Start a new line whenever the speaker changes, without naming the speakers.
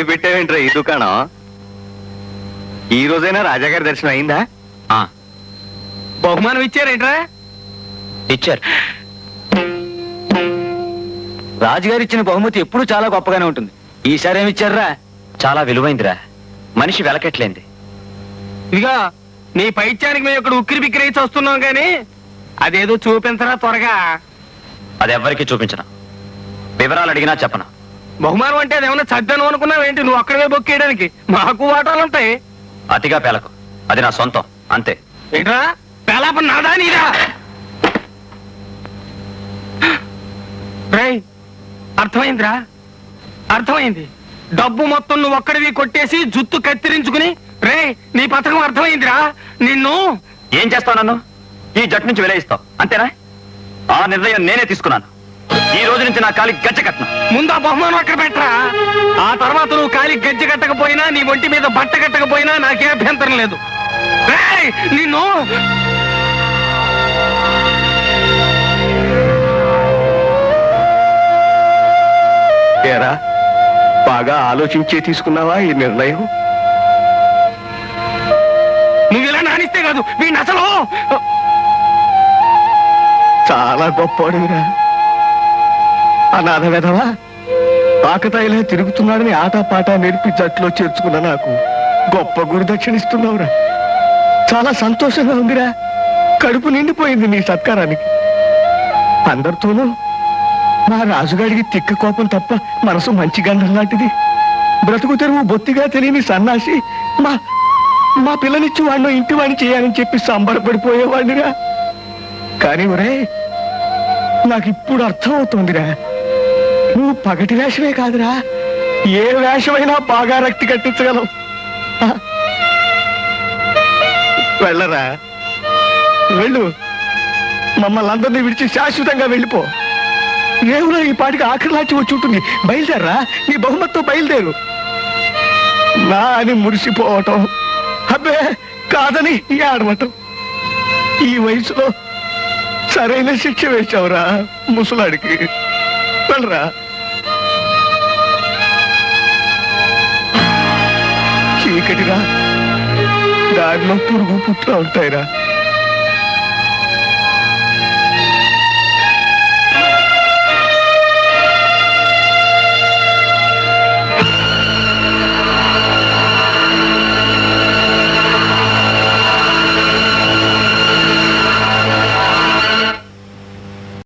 పెట్టావేంట్రా ఈ దుకాణం? ఈ రోజైనా రాజాగారి దర్శనం అయిందా?
బహుమానం ఇచ్చారేంట్రా?
ఇచ్చారు. రాజుగారు ఇచ్చిన బహుమతి ఎప్పుడూ చాలా గొప్పగానే ఉంటుంది. ఈసారి ఏమిచ్చారా? చాలా విలువైందిరా, మనిషి వెలకెట్లేంది.
ఇదిగా నీ పైత్యానికి మేము ఇక్కడ ఉక్కిరి బిక్కిరి అయితే వస్తున్నాం కానీ అదేదో చూపించరా త్వరగా.
అది ఎవ్వరికీ చూపించను, వివరాలు అడిగినా చెప్పను.
బహుమానం అంటే అదేమన్నా చద్దను అనుకున్నావేంటి? నువ్వు అక్కడే బొక్కేయడానికి మాకు వాటాలుంటాయి.
అతిగా పేలకు, అది నా సొంతం అంతే.
ఏంట్రా పేలాప నాదా నీదా? రేయ్ అర్థమైందిరా, అర్థమైంది. డబ్బు మొత్తం నువ్వు ఒక్కడివి కొట్టేసి జుత్తు కత్తిరించుకుని రే నీ పథకం అర్థమైందిరా. నిన్ను
ఏం చేస్తావు? నన్ను ఈ జట్టు నుంచి వెలేయిస్తావు అంతేనా? ఆ నిర్ణయం నేనే తీసుకున్నాను. ఈ రోజు నుంచి నా కాలి గజ్జ కట్టను.
ముందు ఆ బహుమానం అక్కడ పెట్టరా. ఆ తర్వాత నువ్వు కాలి గజ్జ కట్టకపోయినా నీ ఒంటి మీద బట్ట కట్టకపోయినా నాకే అభ్యంతరం లేదు. రేయ్ నిన్ను
ఏరా, బాగా ఆలోచించే తీసుకున్నావా ఈ నిర్ణయం?
నువ్వు ఇలా నానిస్తే కాదు వీడిని అసలు.
చాలా గొప్పవాడివిరా. అనాథ వెధవా ఆకతాయిలా తిరుగుతున్నాడని ఆటపాట నేర్పి జట్లో చేర్చుకున్న నాకు గొప్ప గురుదక్షిణిస్తున్నావురా. చాలా సంతోషంగా ఉందిరా. కడుపు నిండిపోయింది నీ సత్కారానికి. అందరితోనూ మా రాజుగాడికి తిక్క కోపం తప్ప మనసు మంచి గంధం లాంటిది. బ్రతుకు తెరువు బొత్తిగా తెలియని సన్నాసి మా మా పిల్లనిచ్చి వాడిని ఇంటి వాడిని చేయాలని చెప్పి సంబరపడిపోయేవాడినిరా. కానీ ఒరే, నాకు ఇప్పుడు అర్థం అవుతోందిరా, నువ్వు పగటి వేషమే కాదురా, ఏ వేషమైనా బాగా రక్తి కట్టించగలవు. వెళ్ళరా, వెళ్ళు. మమ్మల్ని అందరినీ విడిచి శాశ్వతంగా వెళ్ళిపో. రేవులో ఈ పాటికి ఆఖరిలాచి వచ్చి ఉంటుంది. బయలుదేరరా, నీ బహుమతితో బయలుదేరు. నా అని మురిసిపోవటం, అబ్బే కాదని ఆడవటం. ఈ వయసులో సరైన శిక్ష వేశావురా ముసలాడికి. వెళ్ళరా. చీకటిరా, దారిలో పురుగు పుట్ర ఉంటాయిరా.